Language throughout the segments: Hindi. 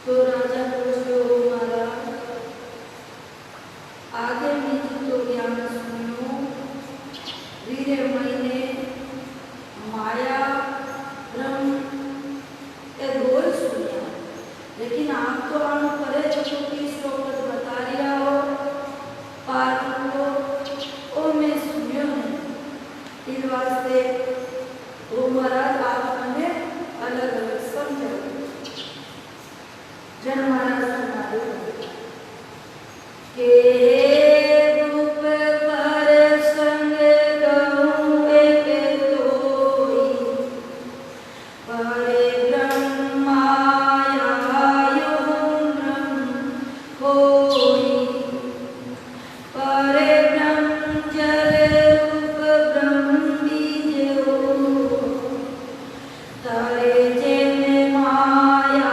तो राजा पूछो महाराज, आगे नीति तो ज्ञान सुनो, वीरे महीने माया ब्रह्म ये दो ही सुनिया, लेकिन आप तो आनो परे छोटी श्लोक बता रहा हो पार को ओ मैं सुनियो नहीं, इस वास्ते वो महाराज आप मैंने अलग अलग समझो। जन महाराज के रूप पर संग कहूं एक तोई, परे ब्रह्म माया यूं ब्रह्म कोई, परे ब्रह्म जल रूप ब्रह्म बीज हो, तारे जिन माया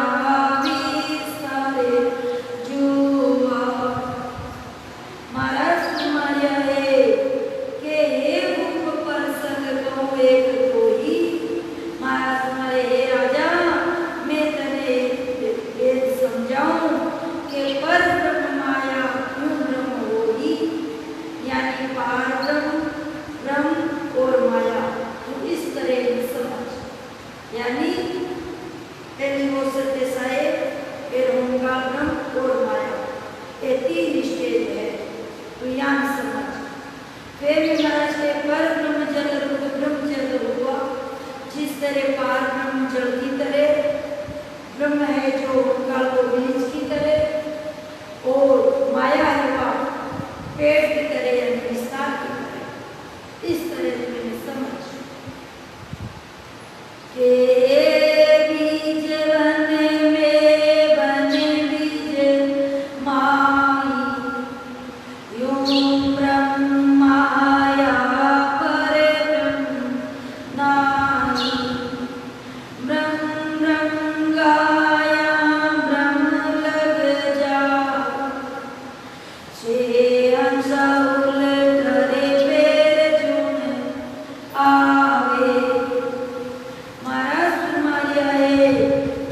ब्रह्म है जो काल को बीज की तरह और माया है वह पेड़ की तरह या विस्तार की तरह, इस तरह मैंने समझ के बीज बन में बन बीज माई, यूं ब्रह्म माया पर ब्रह्म नाई, ब्रह्म गाया ब्रह्म लग जा, छे अंशा उलटरे पेर जुन आवे। महाराज फरमाया है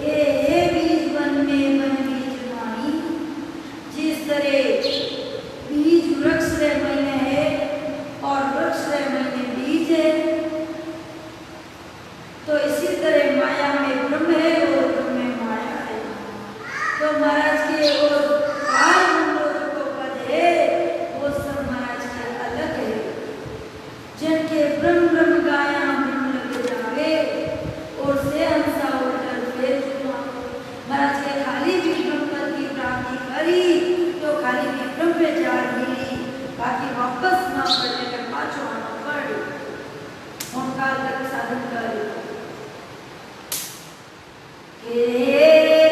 कि हे बीज बन में बन बीज माई, जिस तरह बीज वृक्ष रे महीने है और वृक्ष रे महीने बीज है, तो इसी तरह माया में ब्रह्म है और ब्रह्म में माया है। तो महाराज के और को पद है वो सब महाराज के अलग है, जिनके ब्रह्म ब्रह्म गाया ब्रह्म लग जावे और से हंसा उठकर फिर महाराज के खाली भी ब्रह्म पद की प्राप्ति करी तो खाली भी ब्रह्म में जा मिली, बाकी वापस न करने के पाछो आना पड़ ओंकार तक साधन कर के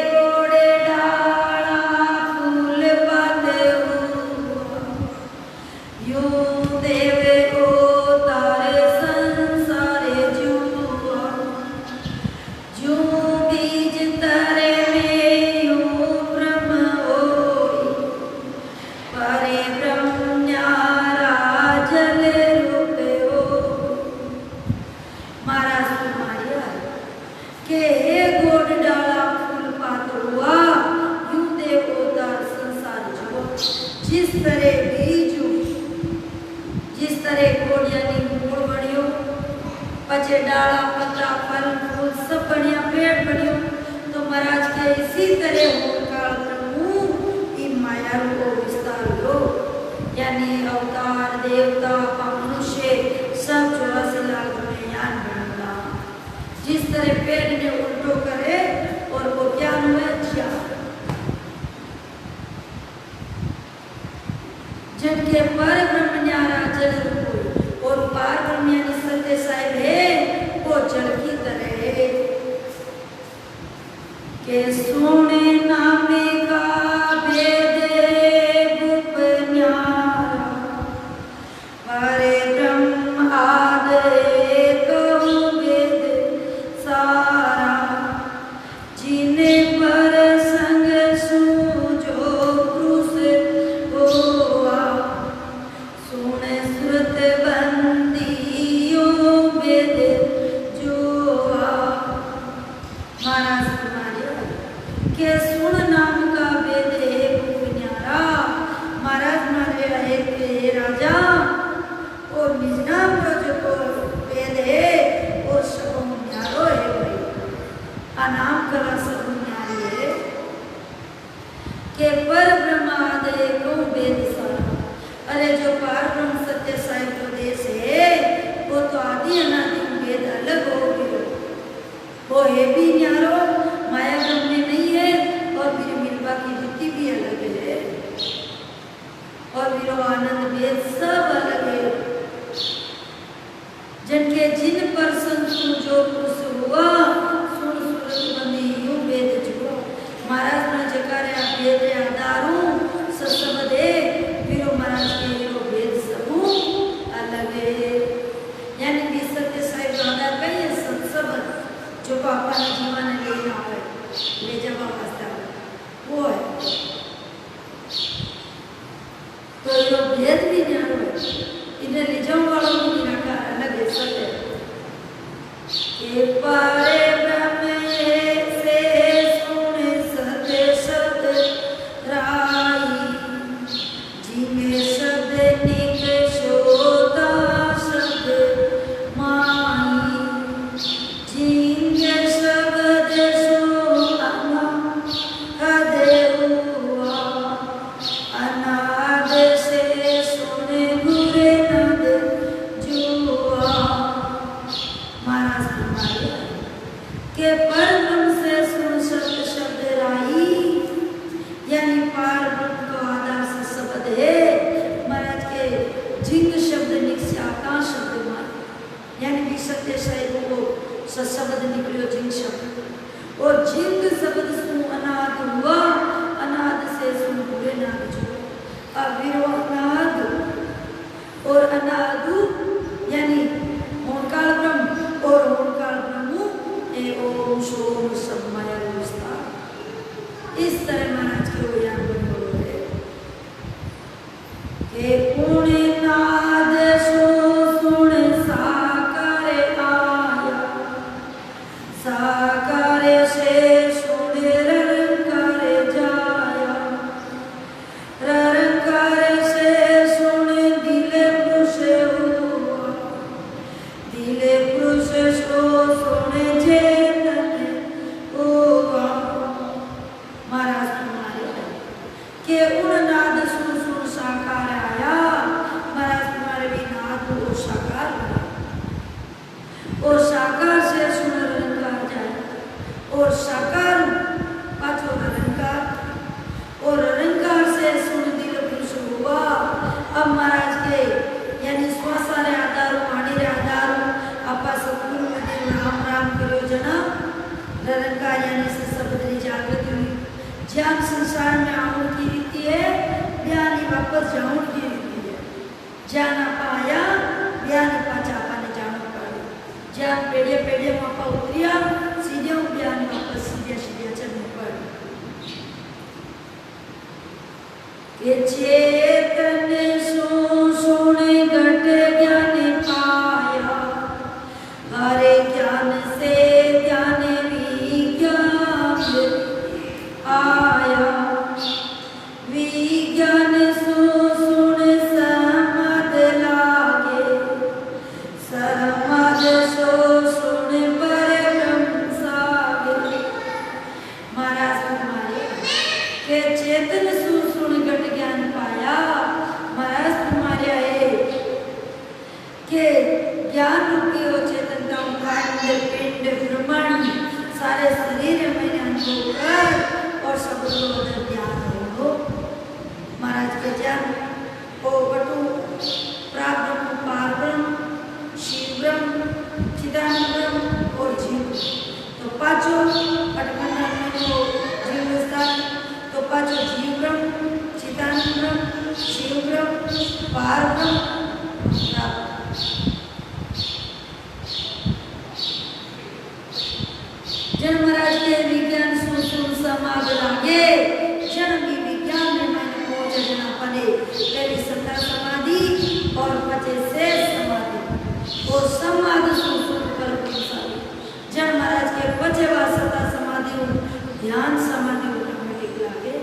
गोड़े डाला फूल पाते यूं देवे को तारे संसारे जुआ, जूं बीज तरे में यूं ब्रह्म होई, परे ब्रह्म न्यारा जल रूप हो। महाराज फरमाया के गोड़ डाला फूल पात हुआ, यूं देव उदार संसार जुआ, जिस तरह बीज जिस तरह गोड़ यानी मूल बढ़ियो, पचे डाला पत्ता फल फूल सब बढ़िया पेड़ बढ़ियो, तो महाराज के इसी तरह ओंकार ब्रह्म ई माया को विस्तार हो, यानी अवतार देवता मनुष्य सब 84 लाख में ज्ञान बनता, जिस तरह पेड़ ने उल्टो करे और वो ज्ञान हुआ ज्ञान, जिनके पर ब्रह्म न्यारा जल रूप और पार ब्रह्म यानी सत्य साहिब है वो जल की तरह है, के सोने नामे का भेद भेद सब अलग है। जिनके जिन पर संतु जो पुरुष हुआ सुन सुरत बंदी यूं भेद जुआ। महाराज ने जकारे आप भेद आधारू ससबदे वीरो महाराज के वीरो भेद सबू अलग है। यानी कि सत्य साहिब आधार कई है सत्सबद जो पापा ने जीवन लेना है ले जब वास्ता वो है। तो ये भेद भी ज्ञान है इन्हें ले जाओ वालों को निराकार अलग है सत्य के पारे ब्रह्म से सुन सत्य शब्द राई जिमे शब्द निक शोता शब्द माई जिमे शब्द सो अनाद हुआ अनाद से सुन गुरे नद जुआ। महाराज तुम्हारे के परम से सुन शब्द शब्द राई यानी पार ब्रह्म को आधार से शब्द है। महाराज के जिंग शब्द निकसे आकाश शब्द माने यानी कि सत्य साहिब को शब्द निकलो जिंग शब्द और जिंग शब्द सुन अनाद हुआ अनाद से सुन पूरे नाद जुआ। अब वीरो अनाद और अनादु यानी ओंकार ब्रह्म और ओंकार ब्रह्म ए ओम सोम सब माया विस्तार। इस तरह महाराज के वो यहाँ बने हुए हैं के पुण्य नाद सो सुन साकारे आया साकारे से सुन रंकारे जाया रंकारे से सुन दिले पुरुष हुआ दिले पुरुष सो सुन चेतन हुआ। महाराज तुम्हारे के उन नाद सुन सुन साकार आया। महाराज तुम्हारे भी नाद वो साकार बना और साकार से सुन रंकार जाए और साकार पाछो रंकार और रंकार से सुन दिल पुरुष हुआ। अब महाराज के यानी श्वासारे आधारू वाणी रे आधारू आपा सतगुरु देव राम राम करो जना रंकार यानी से शब्द री जागृति हुई। ज्ञान संसार में आउन की रीति है ज्ञानी वापस जाऊन की रीति है। ज्ञान आपा आया ज्ञान पाचा आपा ने जानो पड़े ज्ञान पेड़े पेड़े आपा उतरिया सीधे ज्ञान वापस सीधे सीधे चलने पड़े के चेतन सो सुन घट ज्ञान पाया हरे ज्ञान से ज्ञान विज्ञान आया विज्ञान सो सुन समद लागे समद सो सुन पर ब्रह्म सागे। महाराज तुम्हारे के चेतन सो सुन घट ज्ञान पाया। महाराज तुम्हारे आए के ज्ञान रूपी हो चेतनता उखाड़ पिंड ब्रह्मांड सारे शरीर में अनुभव कर और सब लोग ज्ञान हो। महाराज के ज्ञान ओ बटू प्राब्रह्म पार ब्रह्म शिव ब्रह्म चिदानंद ब्रह्म और जीव तो पांचों पटमंडल में जो जीव स्थान तो पांचों जीव ब्रह्म चिदानंद ब्रह्म शिव ब्रह्म पार ब्रह्म जन महाराज के विज्ञान सुन सुन समाज लागे जन भी विज्ञान में मैंने पहुंच जना पड़े पहली सत्ता समाधि और बचे से समाधि और समाधि सुन सुन कर पुरुषाली जन महाराज के बचे वा सत्ता समाधि ध्यान समाधि ऑटोमेटिक लागे।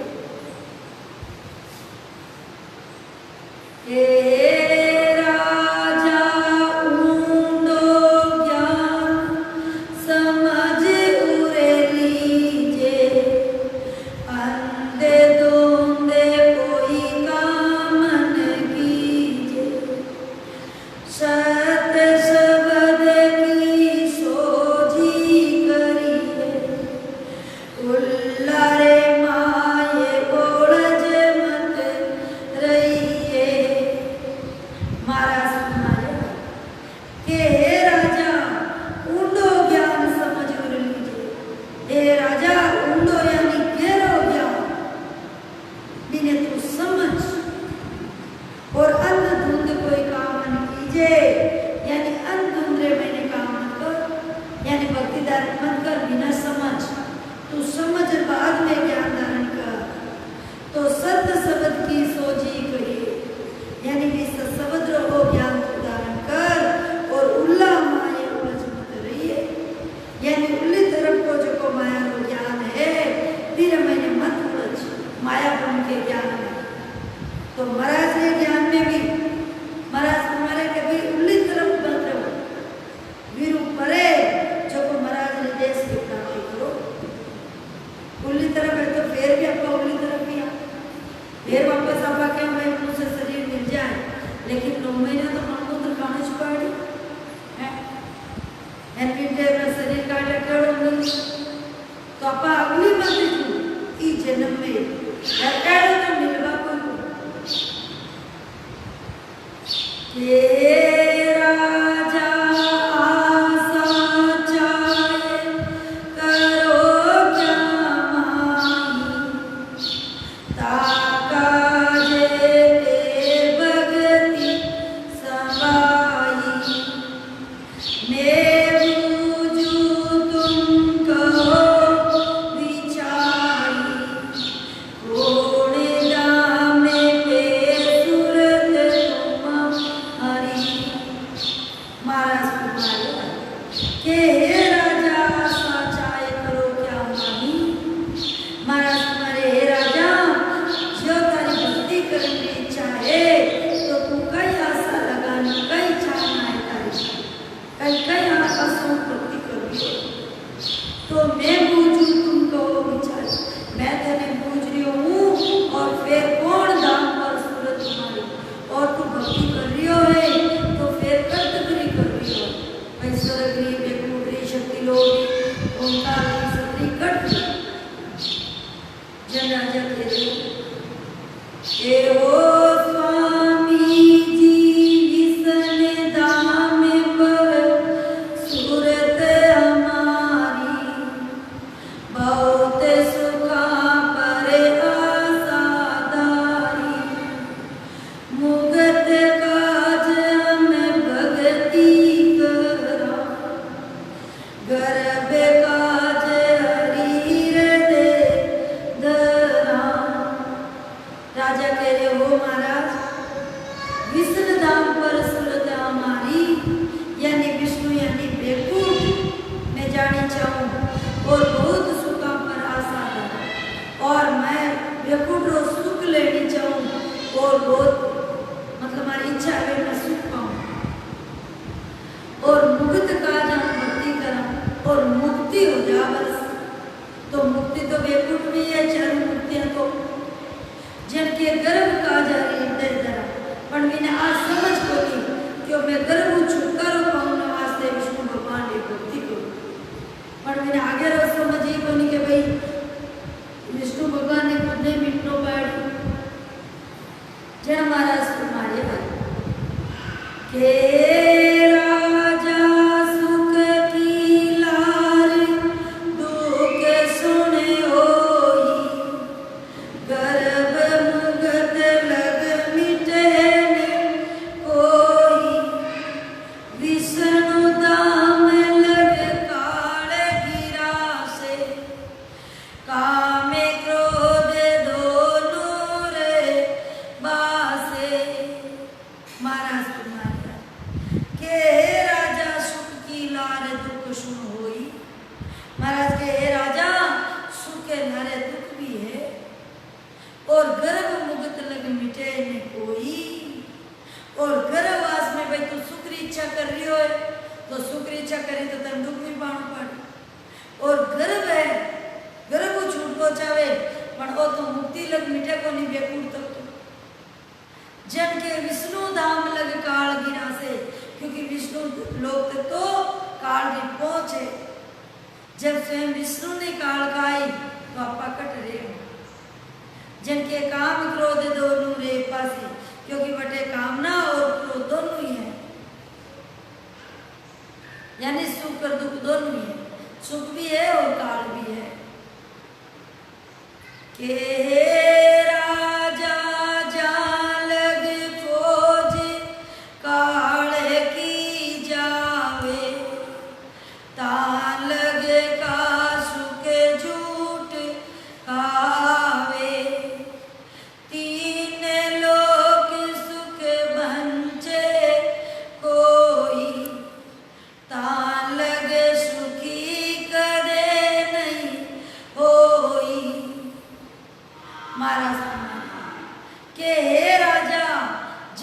तो महाराज ने ज्ञान में भी महाराज तुम्हारे के भाई उल्ली तरफ बन रहे हो वीरू परे जो को महाराज ने देश की प्राप्ति करो उल्ली तरफ है तो फिर भी आपका उल्ली तरफ भी फिर वापस आपका क्या भाई मुझसे शरीर मिल जाए लेकिन 9 महीने तो मनपुत्र खाने छुपाड़ी है शरीर का टकड़ तो आप अगली बात ई जन्म में टकड़ तो मिलवा कोई के राजा आशा चाहे करो क्या माही ताका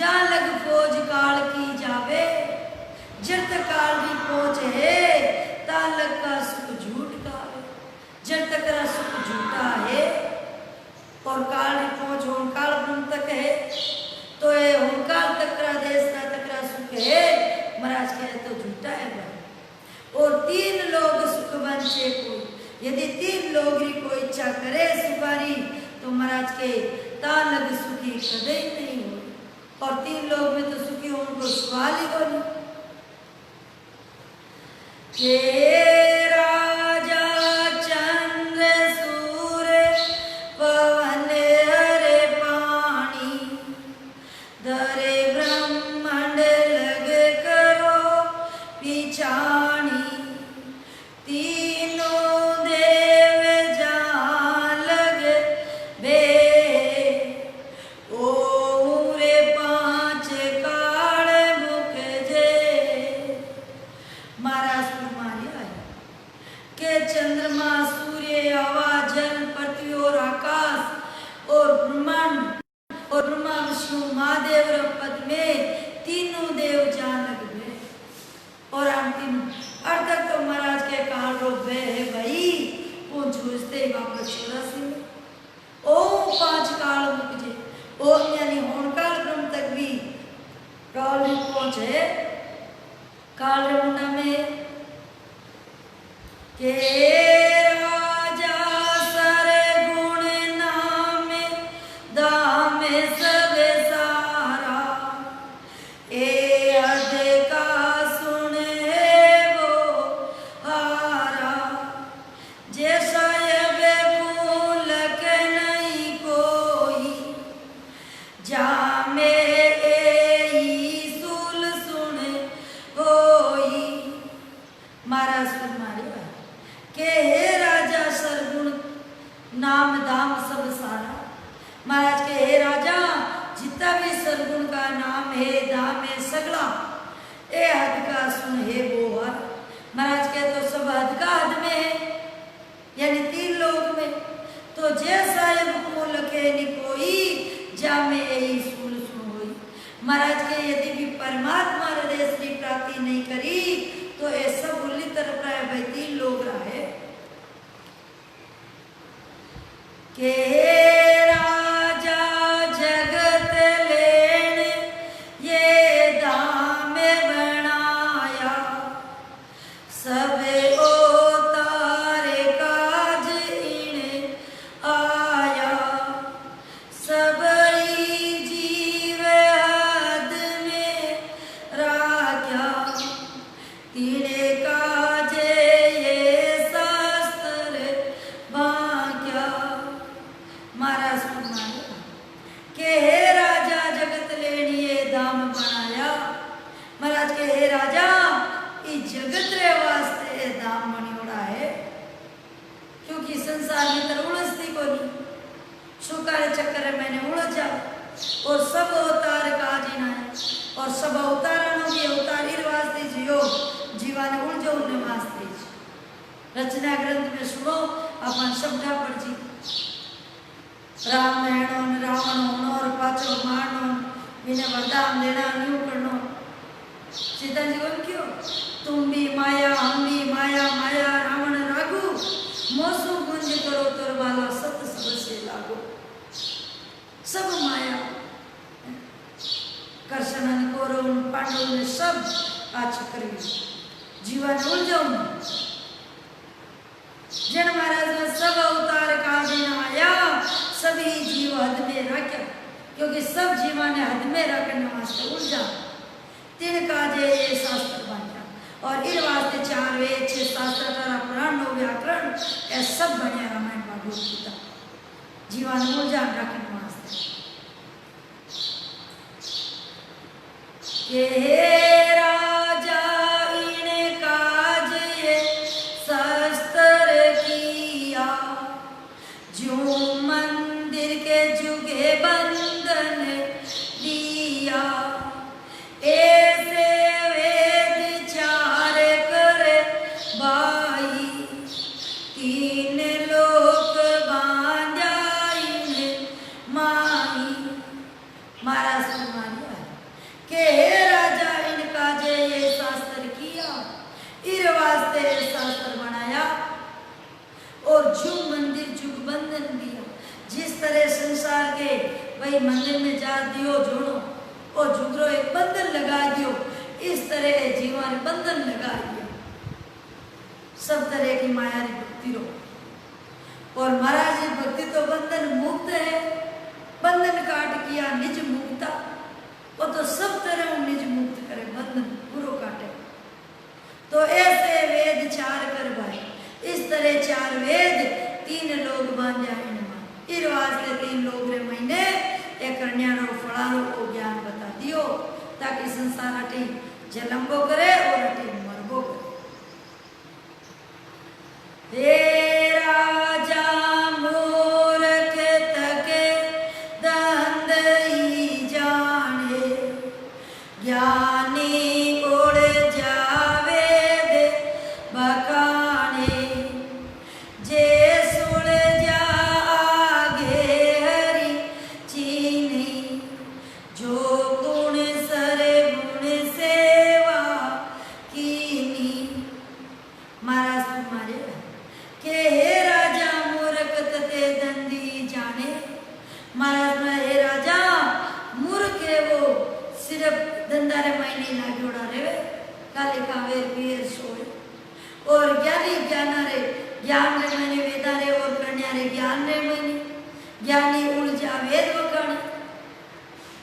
जा लग फौज काल की जावे, जब तक काल की पहुंच है तालक का सुख झूठ का है, जब तक का सुख झूठा है और काल की पहुंच ओंकार ब्रह्म तक है तो ये ओंकार तक का देश का तक का सुख है महाराज कहे तो झूठा है भाई। और तीन लोग सुख वंचे को, यदि तीन लोग की कोई इच्छा करे सुपारी तो महाराज के तालग सुखी कदे नहीं हो, और तीन लोग में तो सुखी उनको सवाल ही को नहीं। के राजा चंद्र सूर्य पवन हरे पानी, धरे ब्रह्मांड लग करो पिछानी, तीनों देव जहाँ लग बे, ओ रे पांच काल मुख जे। महाराज कुमारी आए के चंद्रमा सूर्य हवा जल पृथ्वी और आकाश और ब्रह्मांड और ब्रह्मा विष्णु महादेव र पद में तीनों देव जान लग गए। और अंतिम अर्थ तक तो महाराज के काल रूप है भाई वो जूझते ही वापस 84 में ओ पांच काल मुख जे, ओम यानी होनकाल ब्रह्म तक भी काल ही पहुंचे। काल मुंडा में के राजा सर गुण नामे दामे सब सारा, ए अध का सुन है वो हारा, जैसा ये भूलक नहीं कोई, जा में ए सूल सुन होई। महाराज कुमारी के हे राजा सरगुण नाम दाम सब सारा, महाराज के हे राजा जितना भी सरगुण का नाम है दाम है सगला ए हद का सुन है वो हर। महाराज के तो सब हद का हद में है यानी तीन लोग में, तो जैसा ये हुक्म लखे नि कोई जा में यही सुन सुन होई। महाराज के यदि भी परमात्मा हृदय श्री प्राप्ति नहीं करी तो ऐसा बुल्ली तरफ रहा भाई तीन लोग रहे के राजा जगत लेन ये दाम बनाया, सब ओतारे काज इन आया, सब जीव हद में राख्या, तीने काजे ये शास्त्र भाग्या। महाराज कुमार के हे राजा जगत लेनिए दाम बनाया, महाराज के हे राजा इस जगत रे वास्ते दाम बनियोड़ा है, क्योंकि संसार में तर उलझती को नहीं शुक्र चक्कर मैंने उलझ जा और सब अवतार का जीना है और सब अवतारों की अवतारी वास्ते जियो जीवाने उलझो उन्हें वास्ते रचना ग्रंथ में सुनो अपन शब्दा पर जी राम नैनो रावण होनो और पाचो मारनो बिना वरदान देना न्यू करनो। सीता जी बोल क्यों तुम भी माया हम भी माया, माया रावण रागु, मोसु गुंज करो तोर वाला सत सब से लागो। सब माया कर्षण कौरव पांडव ने सब आज कर जीवन उलझो जन महाराज ने सब अवतार का दिन आया, सभी जीव हद में रखा, क्योंकि सब जीवा ने हद में रखने वास्ते उलझा तीन काजे ये शास्त्र बन गया और इन वास्ते 4 वेद 6 शास्त्र 18 पुराण 9 व्याकरण ये सब बने रामायण भागवत गीता जीवा ने उलझा रखने वास्ते। के राजा इन काज ये शास्त्र किया, जो मंदिर के जुगे बंधन दिया, ऐसे वेद 4 कर भाई, 3 लोक बांधा इन माही। महाराज कुमारी के हे राजा इनका जे ये शास्त्र किया, इर वास्ते शास्त्र बनाया और जुग मंदिर जुग बंधन दिया। जिस तरह संसार के भाई मंदिर में जा दियो जोड़ो और जुगरो एक बंधन लगा दियो, इस तरह जीवन बंधन लगा दिया। सब तरह की माया री भक्ति रो। और महाराज जी भक्ति तो बंधन मुक्त है, बंधन काट किया निज मुक्ता। वो तो सब तरह निज मुक्त करे, बंधन पूरो काटे। तो ऐसे वेद चार कर भाई, इस तरह चार वेद तीन लोग बांध्या इर वास्ते तीन लोग रे महीने एक कन्यारो फड़ारो को ज्ञान बता दियो, ताकि संसार अटी जलम्बो करे और अटी मरबो करे। हे राजा मूर्ख तके दंदई जाने, ज्ञानी उड़ जावे दे बकाने। जे सुन जागे हरि चीनी, जो गुण सरे गुण सेवा कीनी। महाराज तुम्हारे के हे राजा मूर्ख तते दंदी जाने। महाराज में हे राजा मूर्ख है वो, सिर्फ दंदारे मायने लागोड़ा रे, काले कावेर पीर सोए। और ज्ञानी ज्ञान रे ज्ञान रे मायने वेदा रे, और कन्या रे ज्ञान रे मायने। ज्ञानी उलझा वेद वखाण,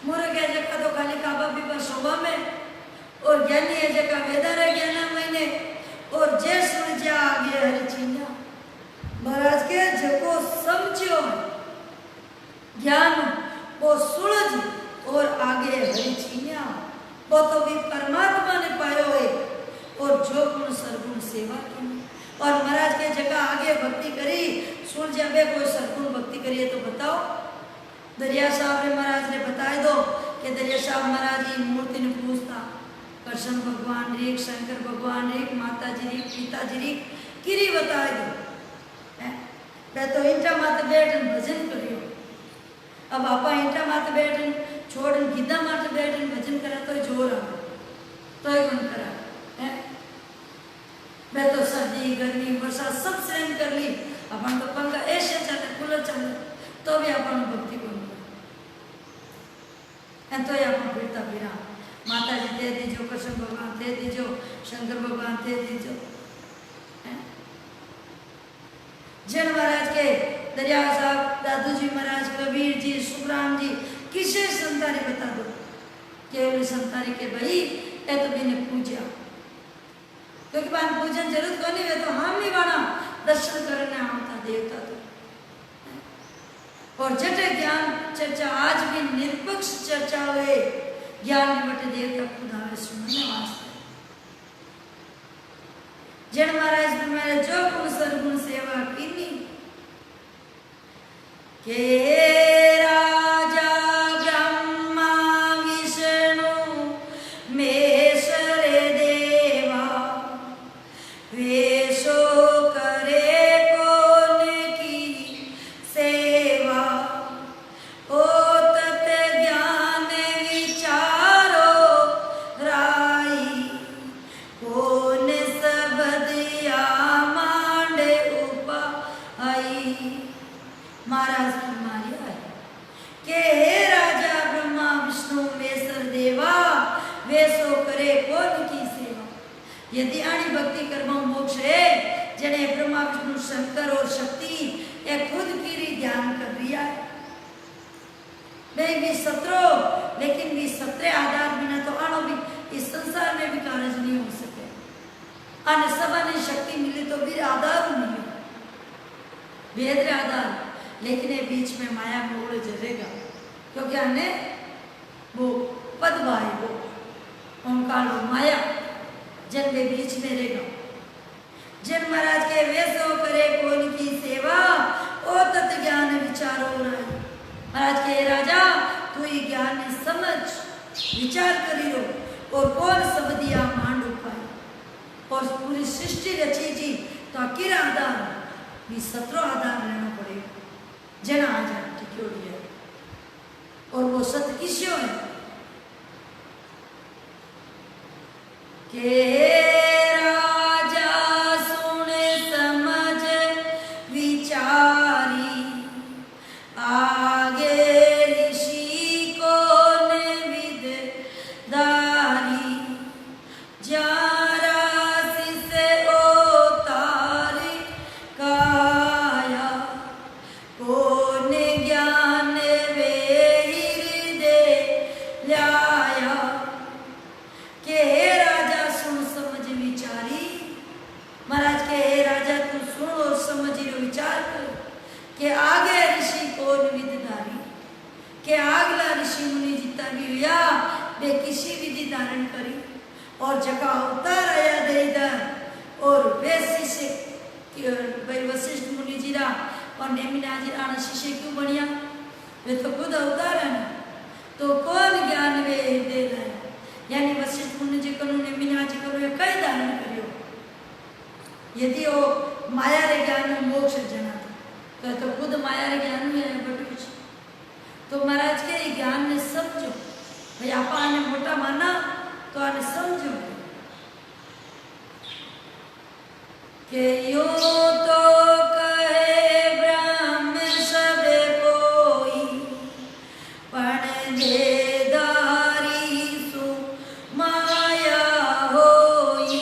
मूर्ख है जका तो खाली काबा पीबा शोभा में, और ज्ञानी है जका वेदा रे ज्ञान मायने। और जे सुन जा आगे हरि चीन्या। महाराज के जको समझो ज्ञान वो सुलझ और आगे हरि चीन्या, वो तो भी परमात्मा ने पायो है। और जो गुण सरगुण सेवा की। और महाराज के जगह आगे भक्ति करी, सुन जब कोई सरगुण भक्ति करिए तो बताओ। दरिया साहब ने महाराज ने बताए दो कि दरिया साहब महाराज की मूर्ति ने पूछता, कृष्ण भगवान री, शंकर भगवान री, माता जी री, पिताजी री किरी बताए दो। मैं तो इंटा माते बैठन भजन करियो। अब आपा इंटा माते बैठन छोड़न गिद्दा माते बैठन भजन करा तो जोर आ, तो ही कौन करा है। मैं तो सर्दी गर्मी वर्षा सब सहन कर ली, अपन तो पंखा ऐसे चले कूलर चले तो भी अपन भक्ति को तो ही अपन फिरता फिरा। माता जी दे दीजो, कृष्ण भगवान दे दीजो, शंकर भगवान दे दीजो। जैन महाराज के दरिया साहब, दादू जी महाराज, कबीर जी, सुखराम जी, किसे संतारी बता दो, केवल संतारी के भाई ए तो मैंने पूजा, क्योंकि बान पूजन जरूरत को नहीं है तो हम नहीं बाना दर्शन करने आता देवता तो। और जटे ज्ञान चर्चा आज भी निरपक्ष चर्चा हुए, ज्ञान बटे देवता खुद आवे सुनने वास्ते। जैन महाराज ने मेरे जो गुण सरगुण सेवा कीनी के राजा ब्रह्मा विष्णु महेश्वर देवा, वेशो करे कौन की सेवा। ओ तत् ज्ञान विचारो राई, कौन सबदिया मांडे उपाई। महाराज तुम्हारी है के हे राजा ब्रह्मा विष्णु महेश्वर देवा, वेसो करे कौन की सेवा। यदि आनी भक्ति कर्म मोक्ष है, जने ब्रह्मा विष्णु शंकर और शक्ति एक खुद की री ध्यान कर रिया है। भी सत्रो, लेकिन भी सत्रे आधार बिना तो आनो भी इस संसार में भी कार्य नहीं हो सके। आने सबा ने शक्ति मिली तो भी आधार मिली, वेद आधार, लेकिन ये बीच में माया में उड़ जरेगा, क्योंकि हमने वो पद भाई वो ओंकार माया जन के बीच में रहेगा। जन महाराज के वेसो करे कौन की सेवा, ओ तत् ज्ञान विचारो राय। महाराज के राजा तू ही ज्ञान समझ विचार करी रो, और कौन सब दिया मांड उपाय। और पूरी सृष्टि रची जी तो अकीर आधार भी सत्रो आधार लेना पड़ेगा, जना आधार टिक्योड़ी है। और वो सत्य किस्यो है, के राजा सुन समझ विचारी, आगे ऋषि को विद दारी, जारा से उतारी काया, कौन ज्ञान वे हृदय ल्याया। के हे राजा सुन समझ विचारी, महाराज के हे राजा तू सुन और समझ विचार कर के आगे ऋषि कौन विदिधारी, के आगला ऋषि मुनि जितना भी हुआ वे किसी विधि धारण करी और जगह अवतार आया दे इधर और वे शिष्य भाई वशिष्ठ मुनि जीरा और नेमिना जी राणा शिष्य क्यों बनिया, वे तो खुद अवतार है ना, तो कौन ज्ञान वे दे रहे, यानी वशिष्ठ मुनि जी को नेमिना जी को कई धारण करियो, यदि वो माया रे ज्ञान में मोक्ष जना तो खुद माया रे ज्ञान में बटू कुछ, तो महाराज के ज्ञान ने समझो भाई आप आने मोटा माना तो आने समझो के यो तो कहे ब्रह्म सब कोई, पण देदारी सु माया होई,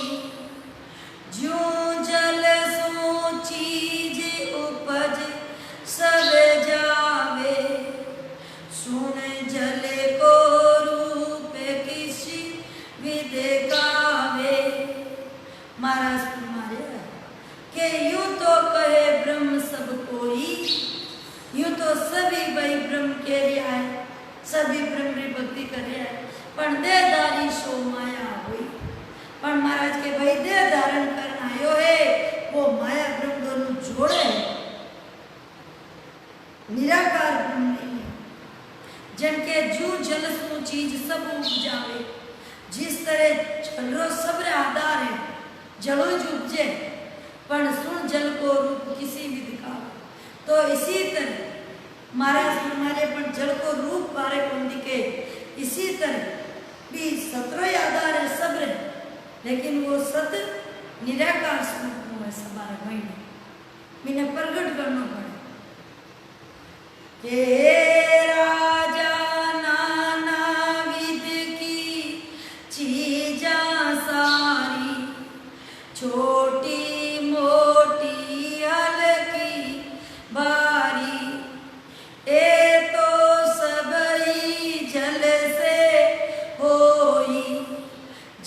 ज्यों जल सो चीज उपज सब जावे, सुन जल को रूप किसी विद गावे। महाराज तुम्हारे के यूं तो कहे ब्रह्म सब कोई, यूं तो सभी भाई ब्रह्म के लिए आए, सभी ब्रह्म की भक्ति कर रहे हैं, पण देहधारी सो माया हुई, पर महाराज के भाई देह धारण करना आयो है वो माया ब्रह्म दोनों जोड़े, निराकार ब्रह्म नहीं है, जिनके जू जल सु चीज सब उपजावे, जिस तरह जलरो सब रे आधार है, जलो जो उपजे पण सुन जल को रूप किसी भी दिखा, तो इसी तरह महाराज हमारे पण जल को रूप बारे कौन दिखे, इसी तरह भी सत्रो आधार है सब रे, लेकिन वो सत निराकार स्वरूप में सवार महीने मैंने प्रकट करना पड़े के राजा नाना विद की चीजा सारी, छोटी मोटी हल्की भारी, ए तो सबई जल से होई,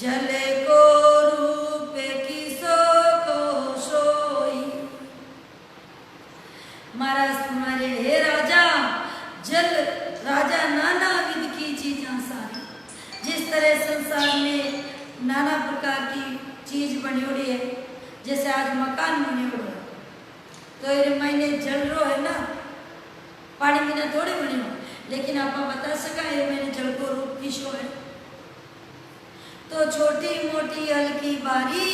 जल को रूप किसो को सोई। महाराज तुम्हारे हे राजा जल राजा नाना विध की चीजें सारी, जिस तरह संसार में नाना प्रकार की चीज बनी हुई है, जैसे आज मकान बने हुए है तो ये महीने जल रो है ना, पानी बिना थोड़ी बनी हो, लेकिन आप बता सका ये मैंने जल को रूप किसो है, तो छोटी मोटी हल्की बारी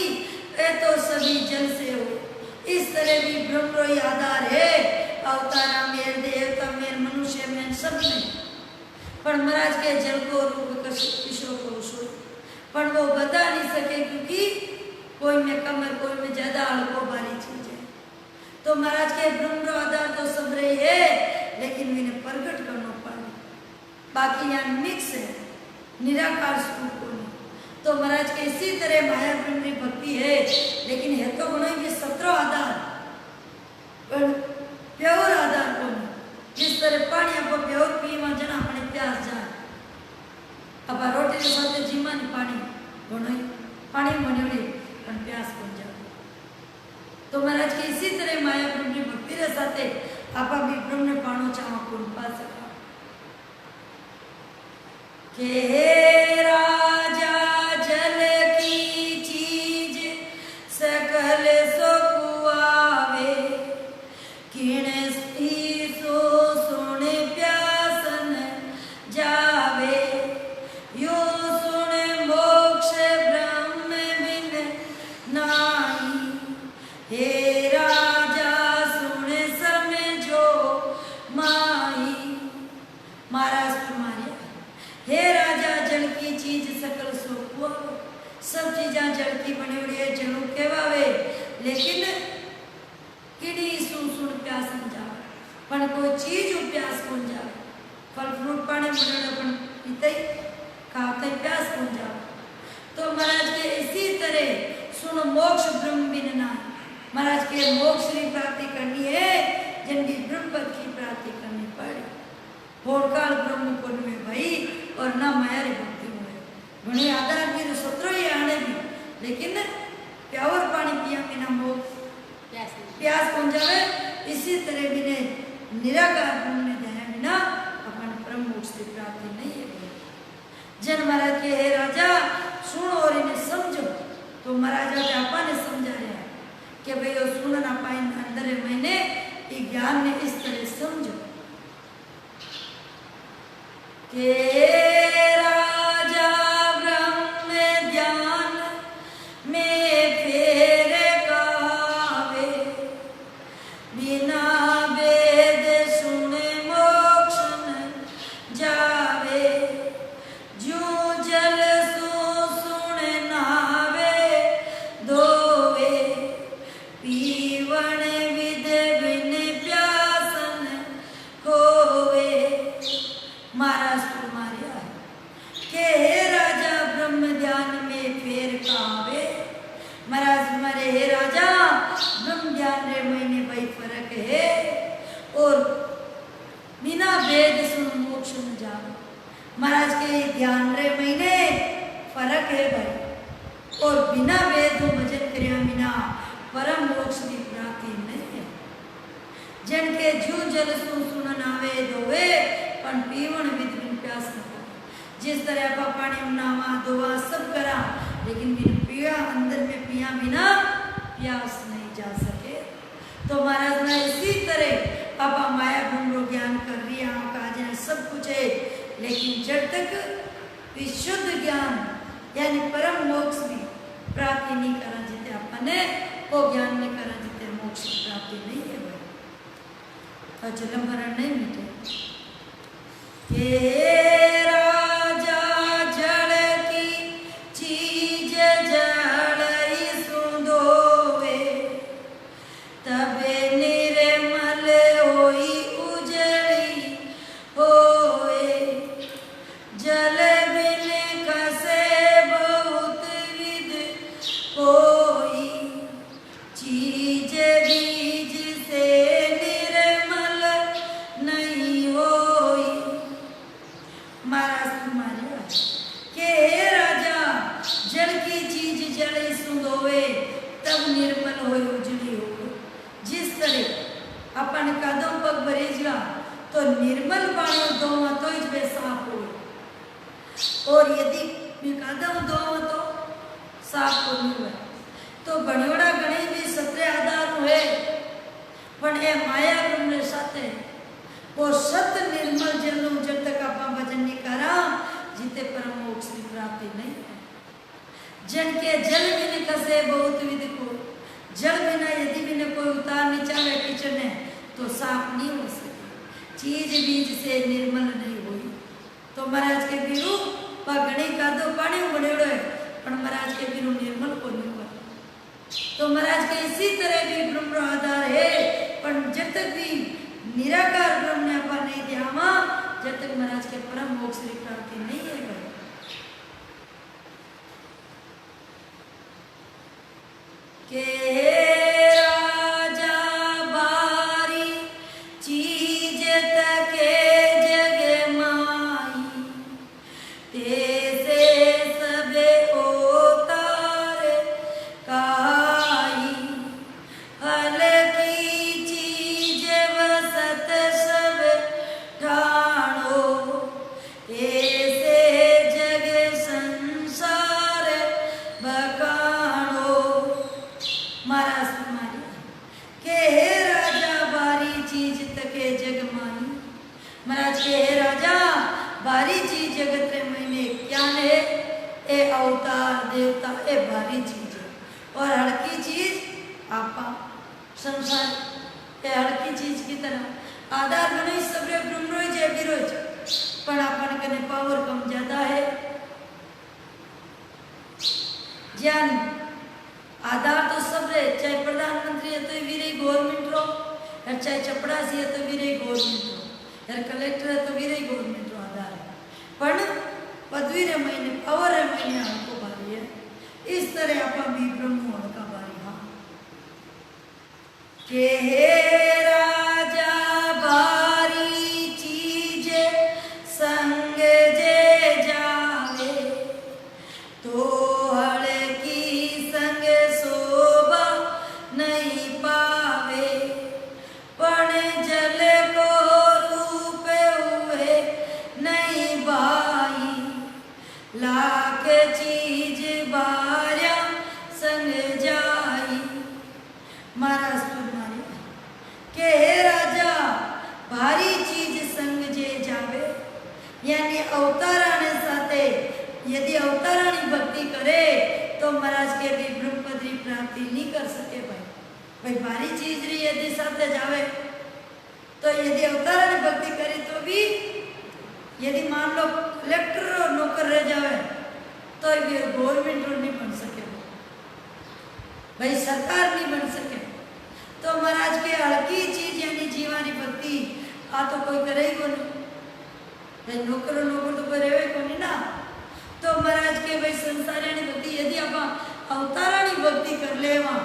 ए तो सभी जल से हो, इस तरह भी ब्रह्म रो आधार है, अवतारा मेर देवता मेर मनुष्य में सब में, पर महाराज के जल को रूप किशोर को सो, पर वो बता नहीं सके क्योंकि कोई में कमर कोई में ज्यादा हल्को भारी चीज है, तो महाराज के ब्रह्म रो आधार तो सब रही है, लेकिन मैंने प्रकट करना पड़ा, बाकी यहाँ मिक्स है निराकार स्वरूप को नहीं, तो महाराज के इसी तरह माया ब्रह्म की भक्ति है, लेकिन है तो बनाएंगे 17 आधार पर प्योर आधार को नहीं, जिस तरह पानी आपको प्योर पीवा जना अपने प्यास जाए, अब रोटी के साथ जीमा नहीं पानी बनाई पानी बने पर प्यास बन जाए, तो महाराज के इसी तरह माया ब्रह्म की भक्ति रे साथे आपा भी ब्रह्म ने पानो चावा को पा सका के राजा जल की चीज सकल सुकुआवे, किण सो सुन प्यासन जावे, यो सुन मोक्ष ब्रह्म बिन नाई, हे राजा सुन समझो माई। महाराज तुम्हारे हे राजा जल की चीज सकल सुकुआवे, सब चीजा जड़ की बनी हुई है, जड़ों कहवावे, लेकिन किड़ी सुन प्यास न जावे, पण कोई चीज प्यास कौन जावे, फल फ्रूट पानी मिलने पण पीते खाते प्यास कौन जावे। तो महाराज के इसी तरह सुनो मोक्ष ब्रह्म बिन ना, महाराज के मोक्ष की प्राप्ति करनी है जिनकी ब्रह्म पद की प्राप्ति करनी पड़े, होड़काल ब्रह्म पुण्य में भाई और ना माया री भक्ति में बने आधार भी सत्रो ही आने भी, लेकिन प्यावर पानी पिया बिना मोक्ष प्यास कौन जावे। इसी तरह बिने निराकार ब्रह्म में ध्यान बिना अपन परम मोक्ष की प्राप्ति नहीं है। जन महाराज के हे राजा सुनो और इन्हें समझो, तो महाराजा के आपा ने समझा रहा है कि भाई वो सुनना पाए अंदर मैंने ज्ञान ने इस तरह समझो के राजा ब्रह्म ज्ञान में फेर गावे, बिना वेद सुने मोक्ष न जावे, जो जल सो सुन नावे धोवे, पीवण विद बिन प्यासन खोवे। महाराज तुम्हारे के हे राजा ब्रह्म ध्यान में फेर कावे, महाराज तुम्हारे हे राजा ब्रह्म ध्यान रे मैंने भाई फर्क है, और बिना वेद सुन मोक्ष न जावे। महाराज के ध्यान रे मैंने फर्क है भाई, और बिना वेद भजन करिया बिना परम मोक्ष की प्राप्ति नहीं है। जन के जू जल सुन नावे धोवे, पण पीवण विद बिन प्यास न हो। जिस तरह आप पानी नावा धोवा सब करा, लेकिन बिन पिया अंदर में पिया बिना प्यास नहीं जा सके। तो महाराज ने इसी तरह आप माया गुण ज्ञान कर रिया काज सब कुछ है, लेकिन जब तक विशुद्ध ज्ञान यानी परम मोक्ष की प्राप्ति नहीं करा जिते अपने वो ज्ञान नहीं करा जिते मोक्ष की प्राप्ति नहीं है भाई, तो जन्म मरण नहीं मिटे। हे राजा जड़ की चीज जड़ ही सुधोवे, तबे निर्मल होई उजड़ी होए, जल बिन खसे बहुत विध कोई, चीज बीज से निर्मल नहीं होई। महाराज तुम्हारे के राजा जल की चीज जल सुधोवे, तब निर्मल हो उजड़ी हो। जिस तरह अपन कदम पग भरेगा तो निर्मल पानी धोवा तो ही साफ हो, और यदि कदम धोवा तो साफ हो नहीं हुआ। तो बड़ियोड़ा गणेश भी सत्य आधार हुए, पण ए माया ब्रह्म साथे वो सत निर्मल जल जब तक आप भजन नहीं करा जिते परम मोक्ष की प्राप्ति नहीं है। जन के जल बिन खसे बहुत विधि को, जल बिना यदि बिना कोई उतार नहीं चाहे किचन है तो साफ नहीं हो सके, चीज बीज से निर्मल नहीं हुई। तो महाराज के बिरु गणी का दो पानी बनेड़ो है, पर महाराज के बिरु निर्मल को नहीं हुआ। तो महाराज के इसी तरह भी ब्रह्म आधार है, पर जब तक भी निराकार ब्रह्म ने अपन नहीं ध्यामा, जब तक महाराज के परम मोक्ष की प्राप्ति नहीं है। के राजा बारी चीज तके जग माई, तेसे सबे ओतार काई, हल की चीज वसत सब ठाणो, ऐसे जग संसार बकाणो। महाराज तुम्हारी के हे राजा बारी चीज तके जग माई, महाराज के हे राजा बारी चीज जगत रे मैंने क्या है, ए अवतार देवता ए बारी चीज है, और हड़की चीज आपा संसार ए हड़की चीज की तरह आधार बने सबरे ब्रह्मरोज है विरोज, पर अपन कने पावर कम ज्यादा है। ज्ञान आधार तो सब रहे, चाहे प्रधानमंत्री है तो भी रही गवर्नमेंट रो, और चाहे चपड़ासी है तो भी रही गवर्नमेंट रो, और कलेक्टर है तो भी रही गवर्नमेंट रो आधार है। पण पदवी रे महीने पावर रे महीने हड़को भारी है। इस तरह आप भी ब्रह्म हड़का भारी। हाँ के राजा भारी चीज संग जे जावे तो हड़की संग शोभा नहीं पावे, पण जल को रूप हुए नहीं भाई, लाख चीज बार्या संग जाई। महाराज तुम्हारी के हे राजा भारी चीज संग जे जावे, यानी अवताराने साथे यदि अवतारानी भक्ति करे तो महाराज के भी ब्रह्मपदी प्राप्ति नहीं कर सके। भाई भारी चीज री यदि साथे जावे तो यदि अवतारानी भक्ति करे तो भी यदि मान लो कलेक्टर और नौकर रह जावे तो ये गवर्नमेंट नहीं बन सके, भाई सरकार नहीं बन सके। तो महाराज के हल्की चीज यानी जीवानी भक्ति आ तो कोई करे ही को नहीं, भाई नौकर तो कोई रहे को नहीं ना। तो महाराज के भाई संसारानी भक्ति यदि आप अवतारानी भक्ति कर ले वहाँ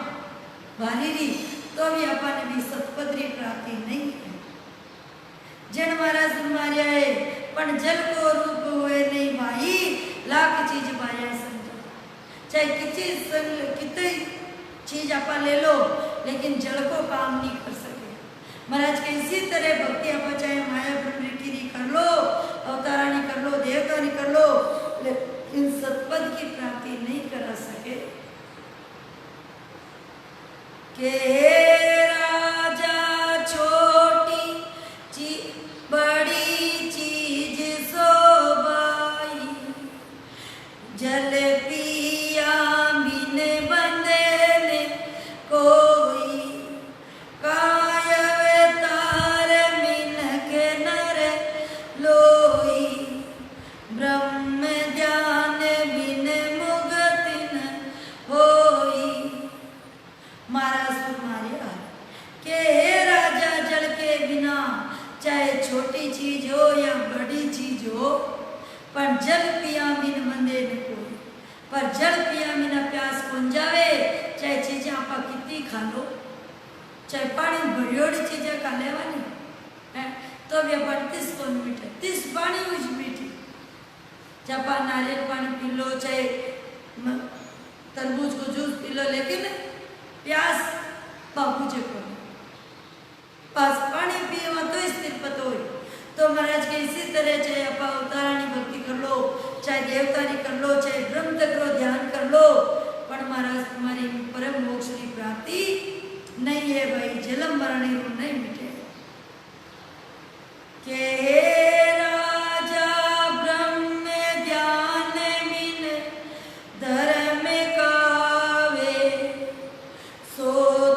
भारी री तो भी अपन भी सतपदरी प्राप्ति नहीं है। जन महाराज मारिया है पण जल को रूप हुए नहीं भाई, लाख चीज बाया समझो। चाहे कितनी चीज आप ले लो लेकिन जल को काम नहीं कर सके। महाराज के इसी तरह भक्ति आप चाहे माया प्रवृत्ति कर लो, अवतारानी कर लो, देवतानी कर लो, लेकिन सतपद की प्राप्ति नहीं करा सके। के राजा छोटी बड़ी चीज शोभाई, जल पिया बिन बंदे कोई, कायव तार मिनक नर लोई, ब्रह्म ध्यान बिन मुगतिन होई। महाराज तुम्हारे के राजा जल के बिना चाहे छोटी चीज हो या बड़ी चीज हो, पर जल पिया बिन बंदे न कोई, पर जल पिया बिना प्यास कौन जावे। चाहे चीजें आप कितनी खा लो, चाहे पानी बड़ी चीजें खा लेवानी है तो भी अपन 30 कौन मीठे 30 पानी उज मीठी। जब नारियल पानी पी लो, चाहे तरबूज को जूस पी लो, लेकिन प्यास बाबूजे को पास पानी पिए तो स्थिर पत हो। तो महाराज के इसी तरह चाहे आप अवतारानी भक्ति कर लो, चाहे देवतानी कर लो, चाहे ब्रह्म तक ध्यान कर लो, पर महाराज तुम्हारी परम मोक्ष की प्राप्ति नहीं है। भाई जलम मरण नहीं मिटे। के राजा ब्रह्म ध्यान बिन धर्म कावे, सो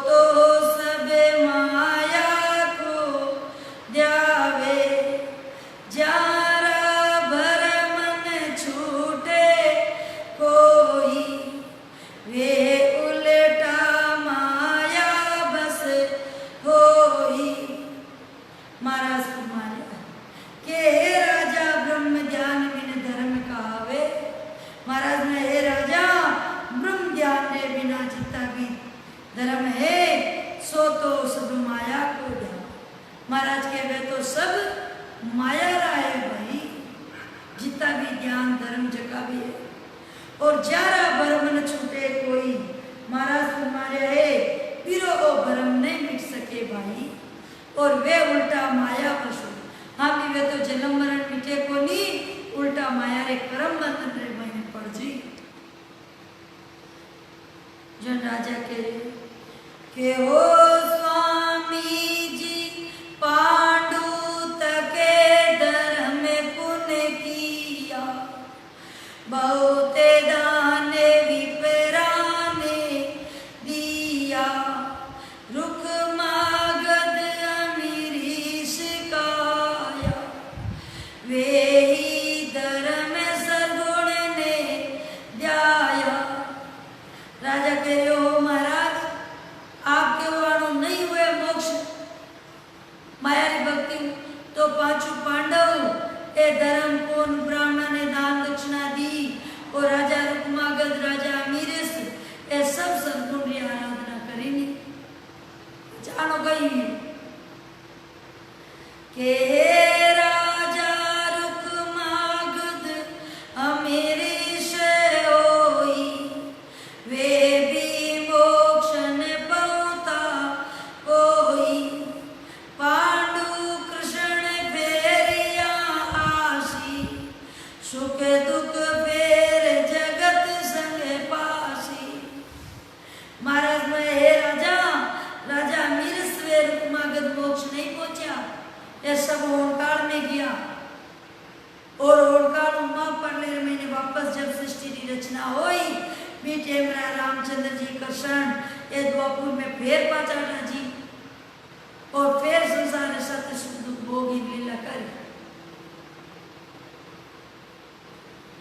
तो सब माया को ध्यावे, जारा भर मन छूटे कोई, वे उल्टा माया बस होई। महाराज कुमार के हे राजा ब्रह्म ध्यान बिन धर्म कावे। महाराज ने हे राजा ब्रह्म ध्यान के बिना जितना भी धर्म है सो तो सब माया को ध्यान। महाराज के वे तो सब माया रहा है भाई, जितना भी ज्ञान धर्म जगह भी है। और जारा भरम न छूटे कोई, महाराज तुम्हारे है पिरो ओ भरम नहीं मिट सके भाई। और वे उल्टा माया पशु, हाँ भी वे तो जन्म मरण मिटे को नहीं, उल्टा माया रे कर्म बंधन रे महीने पड़ जी। जन राजा के हो स्वामी जी पांडु तके धर्म पुण्य किया, बहुते दाने विपराने दिया, रुख मागध अमीरी शिकाया, वे ही धर्म सद्गुण ने ध्याया। दुख फेर जगत संग पासी। महाराज में हे राजा, राजा मीर स्वेर रुकमागत मोक्ष नहीं पहुंचा, ये सब ओंकार में गया। और ओंकार उमा परलेर महीने वापस जब सृष्टि की रचना हुई, बेटे मेरा रामचंद्र जी कृष्ण ये द्वापुर में फेर पाचाटा जी और फिर संसार सत्य सुख दुख भोगी लीला करी।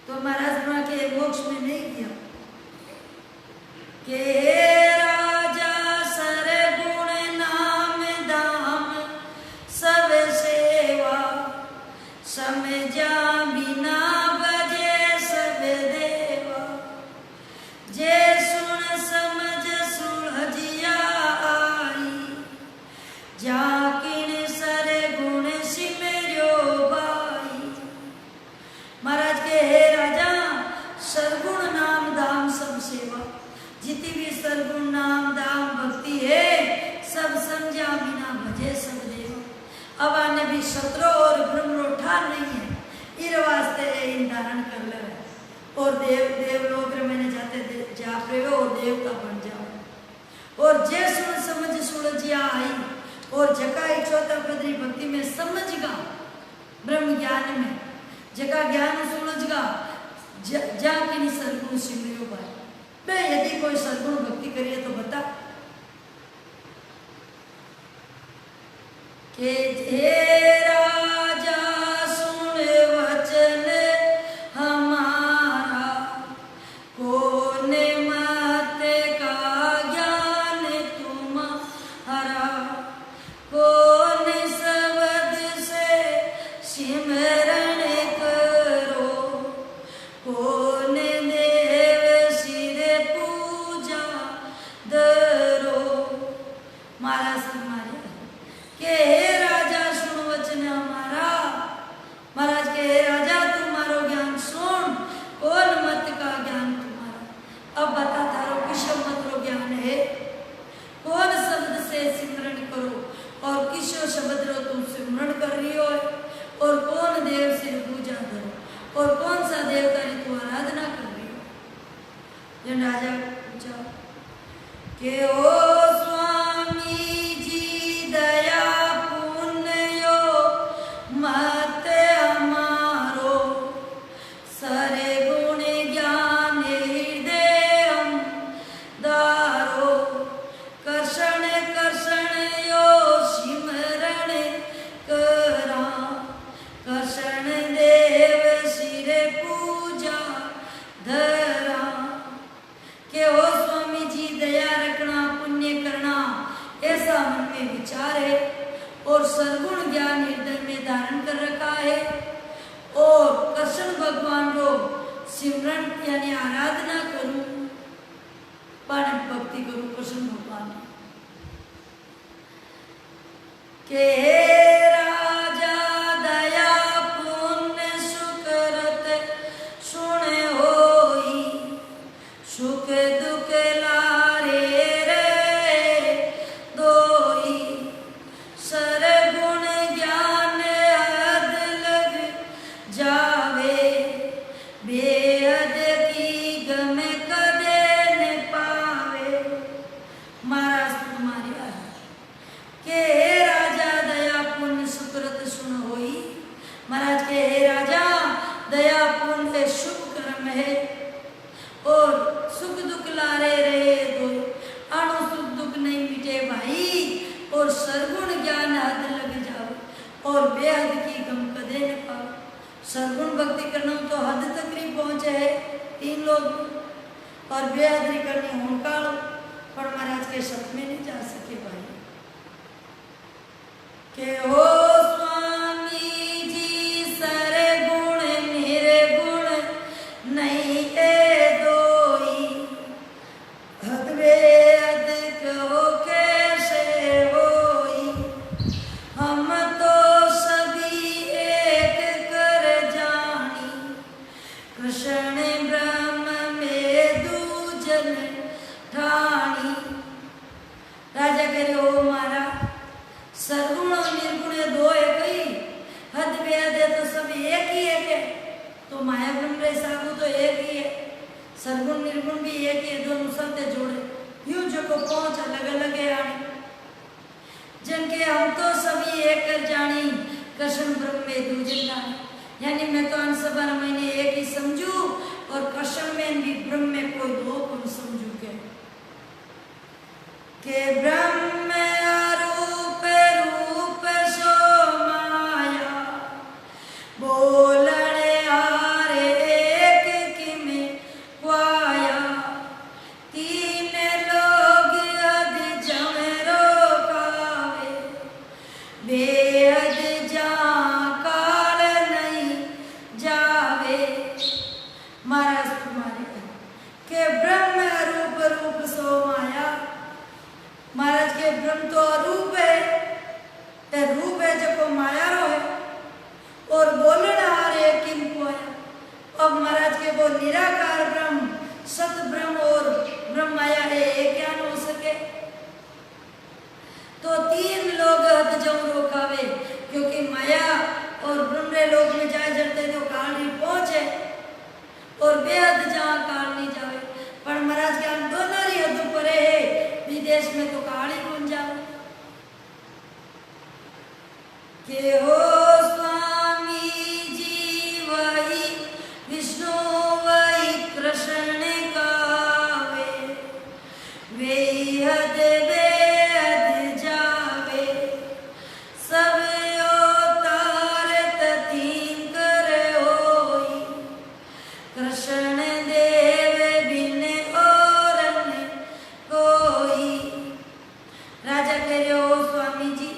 तो महाराज ब्रह्मा के मोक्ष में नहीं किया के राजा सरगुण नाम दाम सब सेवा समझा बिना बजे सब देवा। जे सुन समझ सुलझिया आई जाकिन सरगुण सिमर्यो बाई। महाराज के हे राजा सरगुण नाम दाम सब सेवा, जितनी भी सरगुण नाम दाम भक्ति है सब समझा बिना भजे सब देवा। अब आने भी शत्रु और ब्रह्मो ठार नहीं है, इर वास्ते इन धारण कर ले और देवलोक में जाते जा पे और देवता बन जाओ। और जे सुन समझ सुलझिया आई और जका इच्छोता पदरी भक्ति में समझगा, ब्रह्म ज्ञान में जका ज्ञान सुलझगा जा कि सरगुण सिमरियो भाई। मैं यदि कोई सरगुण भक्ति करिए तो बता के हे राजा सुन वचन हमारा, कौन मत का ज्ञान तुम्हारा, कौन शब्द से सिमरन करो, कौन देव सिर पूजा दरो। महाराज हमारे के हे राजा सुन वचन हमारा, महाराज के हे राजा तुम्हारो ज्ञान सुन, कौन मत का ज्ञान तुम्हारा। अब बता तारो किस मत रो ज्ञान है, कौन शब्द से सिमरन करो और किस शब्द रो तुम सिमरन कर रही हो, और कौन देव से पूजा करो और कौन सा देवता री तू आराधना कर रही हो। जन राजा पूछा के ओ स्वामी जी दया पुण्यो मत हमारो, सरे गुण ज्ञान हृदय दारो, कर्षण कर्षण यो सिमरण करा, कर्षण देव सिर पूजा धरा। के ओ स्वामी जी दया रखना पुण्य करना ऐसा मन में विचार है और सरगुण ज्ञान हृदय में धारण कर रखा है, और कृष्ण भगवान को सिमरन यानी आराधना करूं, पण भक्ति करूं कृष्ण भगवान के। हे राजा दया पुण्य सुकृत सुन होई, सुख दुख लारे रे दोई, सरगुण ज्ञान हद लग जावे, बेहद की गम कदे न पावे। महाराज तुम्हारी आज्ञा के हे राजा दया पुण्य सुकृत सुन होई। महाराज के हे राजा दया पुण्य शुभ कर्म है और सुख दुख लारे रहे दो, अणु सुख दुख नहीं मिटे भाई, और सरगुण ज्ञान हद लग जाओ और बेहद की गम कदे न पाओ। सरगुण भक्ति करना तो हद तक नहीं पहुंचे है तीन लोग, और बेहद करनी होंकाल पर महाराज के शब्द में नहीं जा सके भाई। के हो स्वामी जी सरगुण निर्गुण नहीं ए दोई, हद बेहद कहो कैसे होई, हम तो सभी एक कर जानी, कृष्ण ब्रह्म में दूजन ठानी। राजा कह रहे हो मारा सरगुण और निर्गुण दो है, कई हद बेहद है तो सब एक ही एक है, तो माया ब्रह्म रे सागु तो एक ही है, सरगुण निर्गुण भी एक ही है, दोनों सबसे जोड़े यूं जो को पहुंच अलग अलग है आने जिनके हम तो सभी एक कर जानी कृष्ण ब्रह्म में दूजे जाने, यानी मैं तो अंश बार मैंने एक ही समझू और कृष्ण में भी ब्रह्म में कोई दो गुण समझू के ब्रह्म अरूप रूप सो माया बोलने हारे एक किमे वाया तीन लोग अध जमरो कावे बेहद जा काल नहीं जावे। महाराज तुम्हारे के ब्रह्म अरूप रूप सो माया, महाराज के ब्रह्म तो अरूप है, ते रूप है जो माया रो है और बोलना हारे किनको है। अब महाराज के वो निराकार ब्रह्म सत ब्रह्म और ब्रह्म माया है, एक क्या हो सके। तो तीन लोग हद जम रोकावे, क्योंकि माया और ब्रह्म लोक में जाए जड़ते तो काल नहीं पहुंचे और बेहद जहाँ काल नहीं जावे, पर महाराज के हम दोनों ही हद परे है, विदेश में तो काली कौन जाओ के हो स्वामी जी वही विष्णु वही कृष्ण कावे बेहद बेहद जावे सब अवतार ततीन कर होई कृष्ण देव बिन और कोई। राजा कह रहे हो स्वामी जी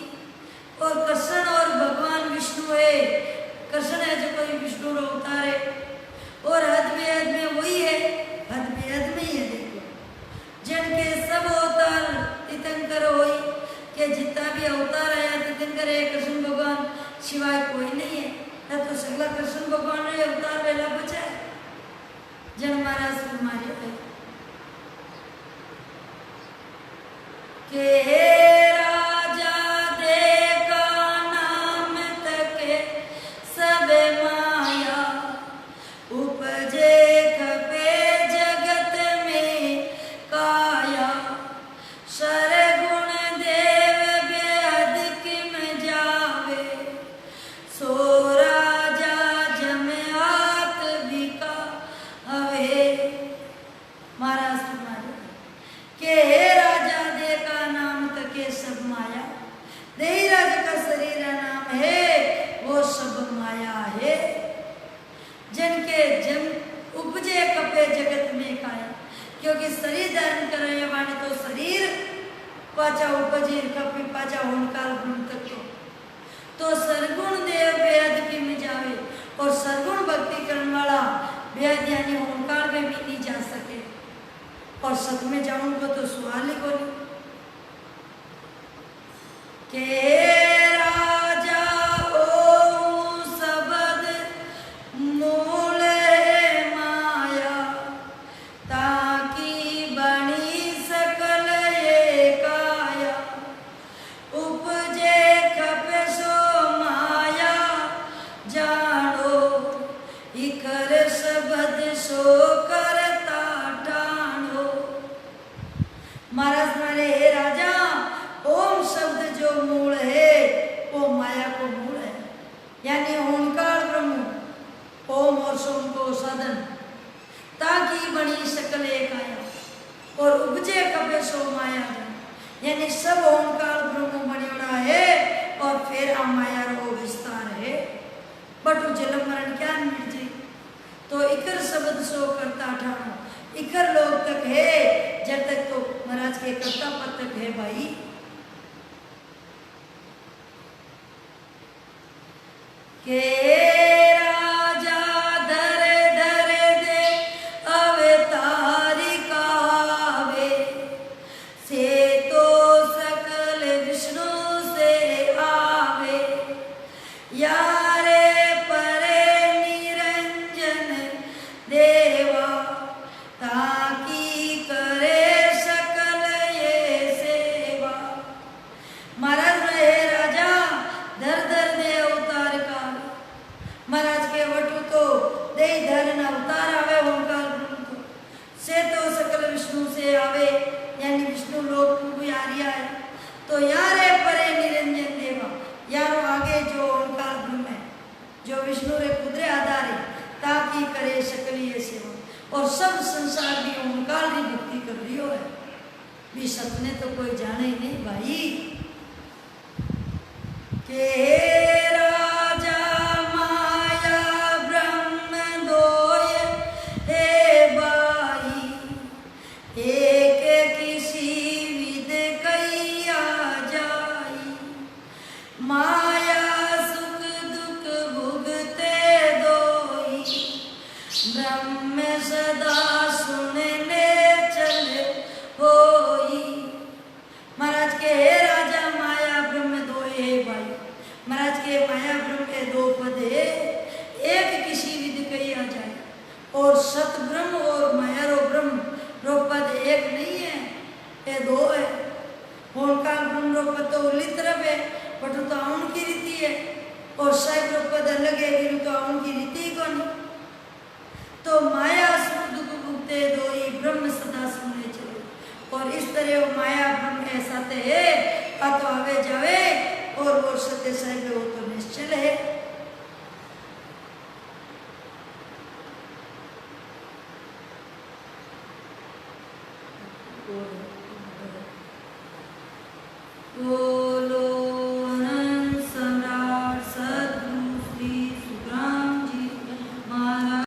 और कृष्ण और भगवान विष्णु है, कृष्ण है जो कोई विष्णु रो अवतार है और हद में वही है, हद में ही है। देखो जिनके सब अवतार तीर्थंकर होई के जितना भी अवतार आया तीर्थंकर है कृष्ण भगवान सिवाय कोई नहीं है, न तो सगला कृष्ण भगवान ने अवतार वेला बचा है। जन महाराज तुम्हारे के राजा दे का नाम तके सब माया उपजे खपे जगत में काया सरगुण देव बेहद किम जावे सो राजा जम हाथ बिका हवे। महाराज तुम्हारे के राजा दे का नाम तके सब माया, दे राजा का शरीर नाम है वो सब माया है। जिनके जन उपजे कपे जगत में काया, क्योंकि शरीर धारण करे वाले तो शरीर पाचा उपजे कपे पाचा होनकाल गुण तक तो सरगुण देव बेहद की में जावे और सरगुण भक्ति करने वाला बेहद यानी होनकाल में भी नहीं जा सके और सत में जाऊंगा तो सवाल ही को नहीं के राजा ओ सबद मूल माया ताकि बनी सकल ये काया उपजे खपे सो माया जानो इकर सबद सो करता ठानो। महाराज मारे हे राजा ओम शब्द जो मूल है वो माया को मूल है, यानी ओंकार ब्रह्म ओम और सोम को साधन ताकि बनी सकल एक आया और उपजे कपे सो माया, यानी सब ओंकार ब्रह्म बनियोड़ा है और फिर आ माया रो विस्तार है। बटू जन्म मरण क्या मिट जाए तो इकर शब्द सो करता ठानो, इकर लोग तक है जब तक तो महाराज के कर्ता पद तक है भाई। के राजा धर धर दे अवतारी कावे से तो सकल विष्णु से आवे यारे परे निरंजन देवा ताकि करे सकल ये सेवा। महाराज रहे राजा धर धर दे अवतार का और सब संसार भी ओंकार की भक्ति कर रही हो है भी सपने तो कोई जाने ही नहीं भाई के राजा माया ब्रह्म दोय हे भाई एक किसी विद कैया जाई माया सुख दुख भुगते दोई ब्रह्म सदा सुनने चले होई। महाराज के हे राजा माया ब्रह्म दो हे भाई महाराज के माया ब्रह्म के दो पद है एक किसी विद कही आ जाए और सत ब्रह्म और माया रो ब्रह्म रो पद एक नहीं है ये दो है। ओंकार ब्रह्म रो पद तो उली तरफ है बट तो आउन की रीति है और साहिब रो पद अलग है फिर तो आउन की रीति कौन तो माया सुख दुख भुगते दो ये ब्रह्म सदा सुनने चले और इस तरह वो माया ब्रह्म के साथ है का तो आवे जावे और वो सत्य साहिब वो तो निश्चल है। ओ